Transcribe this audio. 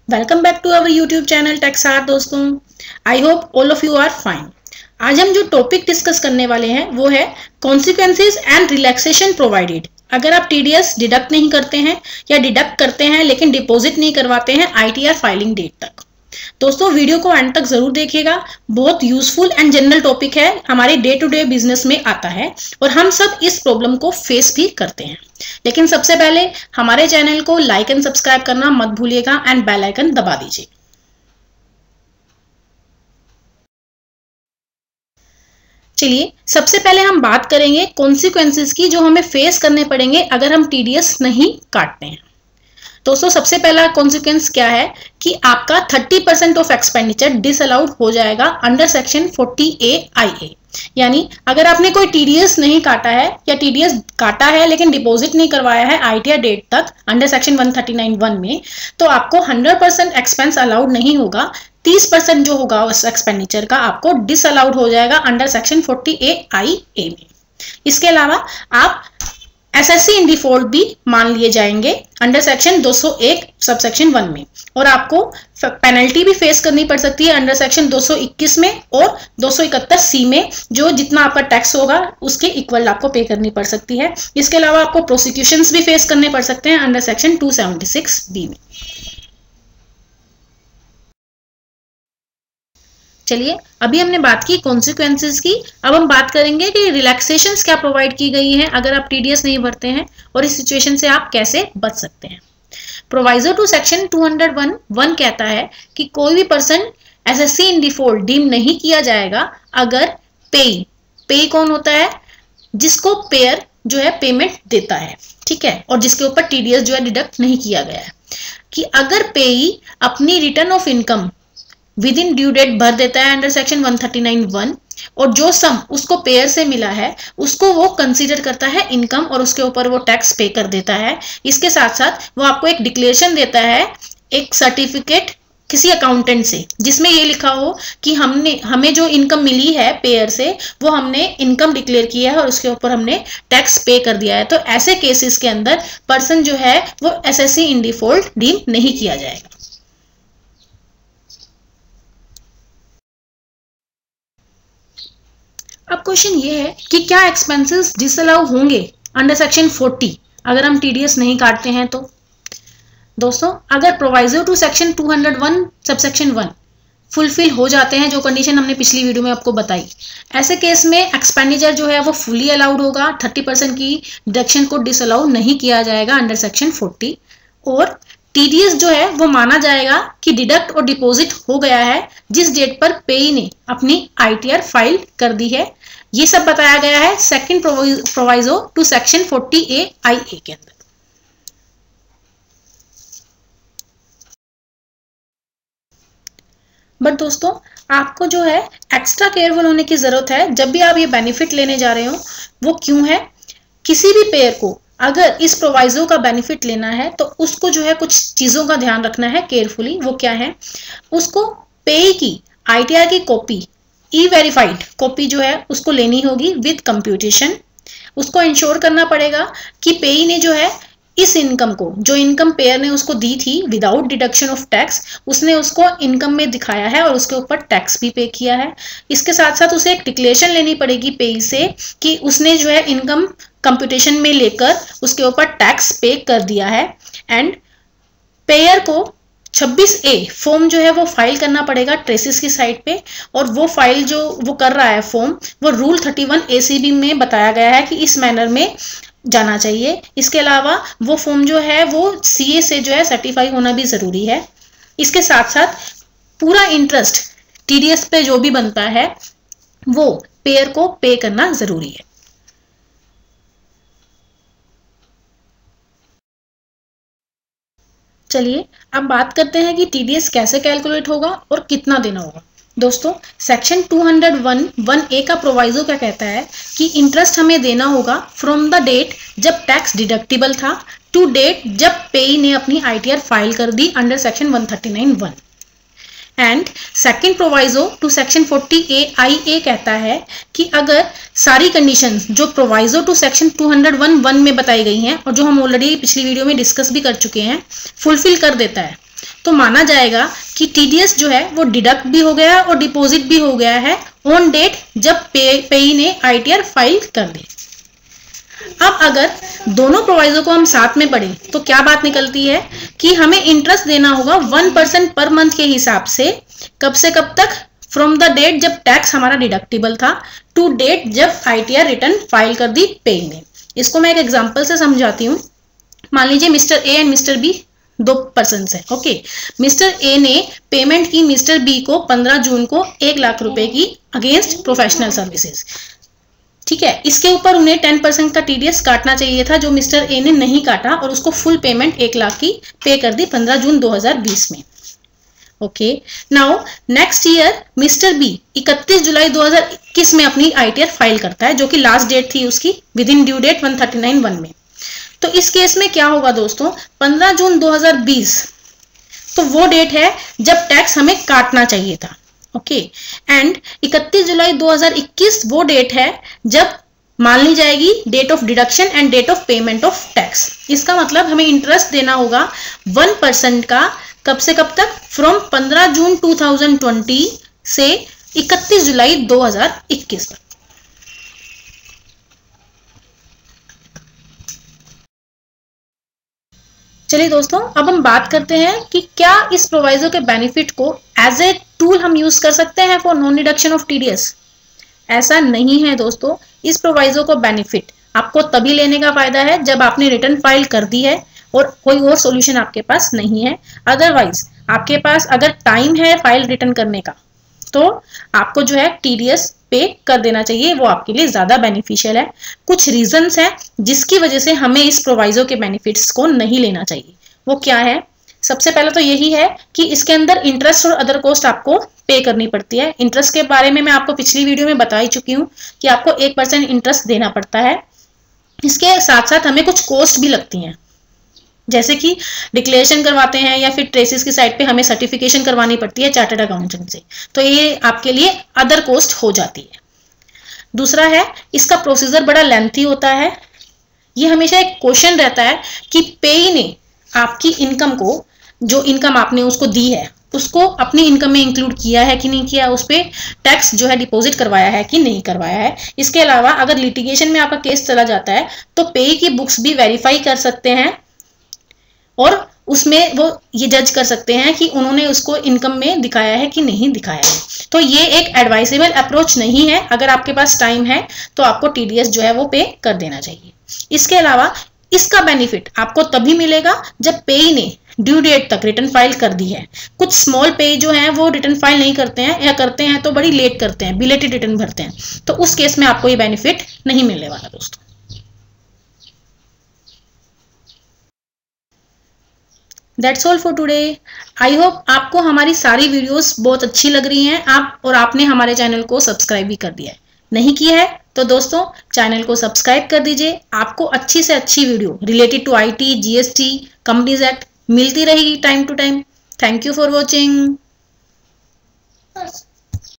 Welcome back to our YouTube channel टेक्सार दोस्तों। I hope all of you are fine. आज हम जो टॉपिक डिस्कस करने वाले हैं वो है कॉन्सिक्वेंसेस एंड रिलैक्सेशन प्रोवाइडेड अगर आप टीडीएस डिडक्ट नहीं करते हैं या डिडक्ट करते हैं लेकिन डिपॉजिट नहीं करवाते हैं आईटीआर फाइलिंग डेट तक। दोस्तों वीडियो को एंड तक जरूर देखिएगा, बहुत यूजफुल एंड जनरल टॉपिक है, हमारे डे टू डे बिजनेस में आता है और हम सब इस प्रॉब्लम को फेस भी करते हैं। लेकिन सबसे पहले हमारे चैनल को लाइक एंड सब्सक्राइब करना मत भूलिएगा एंड बेल आइकन दबा दीजिए। चलिए सबसे पहले हम बात करेंगे कॉन्सिक्वेंसेस की जो हमें फेस करने पड़ेंगे अगर हम टीडीएस नहीं काटते हैं। दोस्तों सबसे पहला कॉन्सिक्वेंस क्या है कि आपका 30% ऑफ एक्सपेंडिचर डिसअलाउड हो जाएगा अंडर सेक्शन 40A(IA)। यानी अगर आपने कोई टीडीएस नहीं काटा है या टीडीएस काटा है लेकिन डिपॉजिट नहीं करवाया है आईटीआर डेट तक अंडर सेक्शन 139(1) में, तो आपको 100% एक्सपेंस अलाउड नहीं होगा। 30% जो होगा उस एक्सपेंडिचर का आपको डिसअलाउड हो जाएगा अंडर सेक्शन 40A(IA) में। इसके अलावा आप एसएससी इन डिफॉल्ट भी मान लिए जाएंगे अंडर सेक्शन 201 सबसेक्शन 1 में, और आपको पेनल्टी भी फेस करनी पड़ सकती है अंडर सेक्शन 221 में और 271C में, जो जितना आपका टैक्स होगा उसके इक्वल आपको पे करनी पड़ सकती है। इसके अलावा आपको प्रोसिक्यूशंस भी फेस करने पड़ सकते हैं अंडर सेक्शन 276B में। चलिए अभी हमने बात की कॉन्सिक्वेंसेस की, अब हम बात करेंगे कि रिलैक्सेशंस क्या प्रोवाइड की गई हैं अगर आप टीडीएस नहीं भरते हैं और इस सिचुएशन से आप कैसे बच सकते हैं। प्रोवाइजो टू सेक्शन 201(1) कहता है कि कोई भी person assessee in default deem नहीं किया जाएगा अगर पेई कौन होता है, जिसको पेयर जो है पेमेंट देता है, ठीक है, और जिसके ऊपर टीडीएस जो है डिडक्ट नहीं किया गया है, कि अगर पेई अपनी return of income within due date भर देता है अंडर सेक्शन 139(1) और जो सम उसको पेयर से मिला है उसको वो कंसीडर करता है इनकम और उसके ऊपर वो टैक्स पे कर देता है। इसके साथ साथ वो आपको एक डिक्लेरेशन देता है, एक सर्टिफिकेट किसी अकाउंटेंट से, जिसमें ये लिखा हो कि हमें जो इनकम मिली है पेयर से वो हमने इनकम डिक्लेयर किया है और उसके ऊपर हमने टैक्स पे कर दिया है। तो ऐसे केसेस के अंदर पर्सन जो है वो एसएससी इन डिफॉल्ट डीम नहीं किया जाएगा। अब क्वेश्चन ये है कि क्या एक्सपेंसेस डिसअलाउ होंगे अंडर सेक्शन 40 अगर हम टीडीएस नहीं काटते हैं तो। दोस्तों अगर proviso to section 201 subsection 1 fulfil हो जाते हैं, जो कंडीशन हमने पिछली वीडियो में आपको बताई, ऐसे केस में एक्सपेंडिचर जो है वो फुली अलाउड होगा, 30% की डिडक्शन को डिसअलाउ नहीं किया जाएगा अंडर सेक्शन 40, और टीडीएस जो है वो माना जाएगा कि डिडक्ट और डिपॉजिट हो गया है जिस डेट पर पेई ने अपनी आईटीआर फाइल कर दी है। ये सब बताया गया है second proviso to section 40A(IA) के अंदर। बट दोस्तों आपको जो है एक्स्ट्रा केयरफुल होने की जरूरत है जब भी आप ये बेनिफिट लेने जा रहे हो। वो क्यों है? किसी भी पेयर को अगर इस प्रोवाइजो का बेनिफिट लेना है तो उसको जो है कुछ चीजों का ध्यान रखना है केयरफुली। वो क्या है? उसको पेई की आईटीआर की कॉपी, ई वेरीफाइड कॉपी जो है उसको लेनी होगी विद कंप्यूटेशन। उसको इंश्योर करना पड़ेगा कि पेई ने जो है इस इनकम को, जो इनकम पेयर ने उसको दी थी विदाउट डिडक्शन ऑफ टैक्स, उसने उसको इनकम में दिखाया है और उसके ऊपर टैक्स भी पे किया है। इसके साथ साथ उसे एक डिक्लेरेशन लेनी पड़ेगी पेई से कि उसने जो है इनकम कंप्यूटेशन में लेकर उसके ऊपर टैक्स पे कर दिया है। एंड पेयर को 26A फॉर्म जो है वो फाइल करना पड़ेगा ट्रेसिस की साइट पे, और वो फाइल जो वो कर रहा है फॉर्म, वो रूल 31 ACB में बताया गया है कि इस मैनर में जाना चाहिए। इसके अलावा वो फॉर्म जो है वो CA से जो है सर्टिफाई होना भी जरूरी है। इसके साथ साथ पूरा इंटरेस्ट टीडीएस पे जो भी बनता है वो पेयर को पे करना जरूरी है। चलिए अब बात करते हैं कि टीडीएस कैसे कैलकुलेट होगा और कितना देना होगा। दोस्तों सेक्शन 201(1)A का प्रोवाइजो क्या कहता है कि इंटरेस्ट हमें देना होगा फ्रॉम द डेट जब टैक्स डिडक्टिबल था टू डेट जब पेई ने अपनी आईटीआर फाइल कर दी under section 139(1). And second proviso to section 40A(IA) कहता है कि अगर सारी कंडीशंस जो प्रोवाइजो टू सेक्शन 201(1) में बताई गई हैं और जो हम ऑलरेडी पिछली वीडियो में डिस्कस भी कर चुके हैं फुलफिल कर देता है, तो माना जाएगा कि टीडीएस जो है वो डिडक्ट भी हो गया और डिपॉजिट भी हो गया है ऑन डेट जब पेई ने आईटीआर फाइल कर दी। अब अगर दोनों प्रोवाइजो को हम साथ में पढ़ें तो क्या बात निकलती है कि हमें इंटरेस्ट देना होगा 1% पर मंथ के हिसाब से। कब से कब तक? फ्रॉम द डेट जब टैक्स हमारा डिडक्टिबल था टू डेट जब आईटीआर रिटर्न फाइल कर दी पेई ने। इसको मैं एक एग्जांपल से समझाती हूँ। मान लीजिए mister A and mister B 2 person है। ओके, मिस्टर ए ने पेमेंट की मिस्टर बी को 15 जून को 1 लाख रुपए की अगेंस्ट प्रोफेशनल सर्विसेज। ठीक है, इसके ऊपर उन्हें 10% का टीडीएस काटना चाहिए था जो मिस्टर ए ने नहीं काटा और उसको फुल पेमेंट 1 लाख की पे कर दी 15 जून 2020 में। Okay, now next year mister B 31 जुलाई 2021 में अपनी आईटीआर फाइल करता है जो कि लास्ट डेट थी उसकी विद इन ड्यू डेट 139(1) में। तो इस केस में क्या होगा दोस्तों, 15 जून 2020 तो वो डेट है जब टैक्स हमें काटना चाहिए था। ओके, एंड 31 जुलाई 2021 वो डेट है जब मान ली जाएगी date of deduction and date of payment of tax. इसका मतलब हमें इंटरेस्ट देना होगा 1% का। कब से कब तक? फ्रॉम 15 जून 2020 से 31 जुलाई 2021 तक। चलिए दोस्तों, अब हम बात करते हैं कि क्या इस प्रोवाइजो के बेनिफिट को एज ए टूल हम यूज कर सकते हैं for non deduction of TDS. ऐसा नहीं है दोस्तों। इस प्रोवाइजो को बेनिफिट आपको तभी लेने का फायदा है जब आपने रिटर्न फाइल कर दी है और कोई और सॉल्यूशन आपके पास नहीं है। अदरवाइज आपके पास अगर टाइम है फाइल रिटर्न करने का तो आपको जो है टीडीएस पे कर देना चाहिए, वो आपके लिए ज्यादा बेनिफिशियल है। कुछ रीजंस हैं जिसकी वजह से हमें इस प्रोवाइजो के बेनिफिट्स को नहीं लेना चाहिए। वो क्या है? सबसे पहले तो यही है कि इसके अंदर इंटरेस्ट और अदर कॉस्ट आपको पे करनी पड़ती है। इंटरेस्ट के बारे में मैं आपको पिछली वीडियो में बता ही चुकी हूँ कि आपको 1% इंटरेस्ट देना पड़ता है। इसके साथ साथ हमें कुछ कॉस्ट भी लगती हैं, जैसे कि डिक्लेरेशन करवाते हैं या फिर ट्रेसिस की साइट पे हमें सर्टिफिकेशन करवानी पड़ती है चार्टर्ड अकाउंटेंट से, तो ये आपके लिए अदर कॉस्ट हो जाती है। दूसरा है, इसका प्रोसीजर बड़ा लेंथी होता है। ये हमेशा एक क्वेश्चन रहता है कि पेई ने आपकी इनकम को, जो इनकम आपने उसको दी है, उसको अपनी इनकम में इंक्लूड किया है कि नहीं किया, उस पर टैक्स जो है डिपॉजिट करवाया है कि नहीं करवाया है। इसके अलावा अगर लिटिगेशन में आपका केस चला जाता है तो पेई की बुक्स भी वेरीफाई कर सकते हैं और उसमें वो ये जज कर सकते हैं कि उन्होंने उसको इनकम में दिखाया है कि नहीं दिखाया है। तो ये एक एडवाइसेबल अप्रोच नहीं है। अगर आपके पास टाइम है तो आपको टीडीएस जो है वो पे कर देना चाहिए। इसके अलावा इसका बेनिफिट आपको तभी मिलेगा जब पेई ने ड्यू डेट तक रिटर्न फाइल कर दी है। कुछ स्मॉल पेई जो हैं वो रिटर्न फाइल नहीं करते हैं या करते हैं तो बड़ी लेट करते हैं, बिलेटेड रिटर्न भरते हैं, तो उस केस में आपको ये बेनिफिट नहीं मिलने वाला दोस्तों। That's all for today. I hope आपको हमारी सारी वीडियोस बहुत अच्छी लग रही हैं और आपने हमारे चैनल को सब्सक्राइब भी कर दिया है। नहीं किया है तो दोस्तों चैनल को सब्सक्राइब कर दीजिए। आपको अच्छी से अच्छी video related to IT, GST, companies act मिलती रहेगी time to time. Thank you for watching.